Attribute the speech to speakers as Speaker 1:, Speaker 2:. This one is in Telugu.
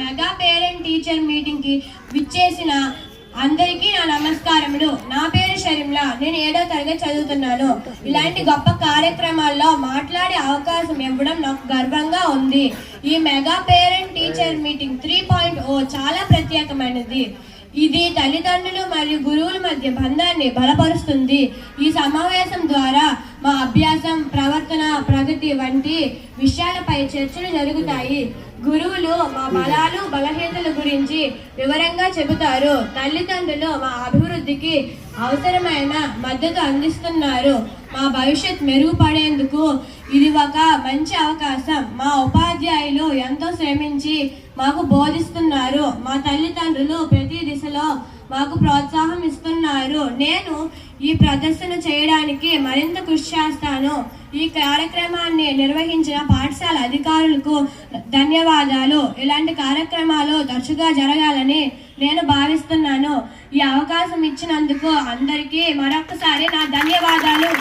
Speaker 1: మెగా పేరెంట్ టీచర్ మీటింగ్కి విచ్చేసిన అందరికీ నా నమస్కారములు. నా పేరు షర్మిలా. నేను 7వ తరగతి చదువుతున్నాను. ఇలాంటి గొప్ప కార్యక్రమాల్లో మాట్లాడే అవకాశం ఇవ్వడం నాకు గర్వంగా ఉంది. ఈ మెగా పేరెంట్ టీచర్ మీటింగ్ 3.0 చాలా ప్రత్యేకమైనది. ఇది తల్లిదండ్రులు మరియు గురువుల మధ్య బంధాన్ని బలపరుస్తుంది. ఈ సమావేశం ద్వారా మా అభ్యాసం, ప్రవర్తన, ప్రగతి వంటి విషయాలపై చర్చలు జరుగుతాయి. గురువులు మా బలాలు, బలహీనతల గురించి వివరంగా చెబుతారు. తల్లిదండ్రులు మా అభివృద్ధికి అవసరమైన మద్దతు అందిస్తున్నారు. మా భవిష్యత్ మెరుగుపడేందుకు ఇది ఒక మంచి అవకాశం. మా ఉపాధ్యాయులు ఎంతో శ్రమించి మాకు బోధిస్తున్నారు. మా తల్లిదండ్రులు ప్రతి దిశలో మాకు ప్రోత్సాహం ఇస్తున్నారు. నేను ఈ ప్రదర్శన చేయడానికి మరింత కృషి చేస్తాను. ఈ కార్యక్రమాన్ని నిర్వహించిన పాఠశాల అధికారులకు ధన్యవాదాలు. ఇలాంటి కార్యక్రమాలు తరచుగా జరగాలని నేను భావిస్తున్నాను. ఈ అవకాశం ఇచ్చినందుకు అందరికీ మరొకసారి నా ధన్యవాదాలు.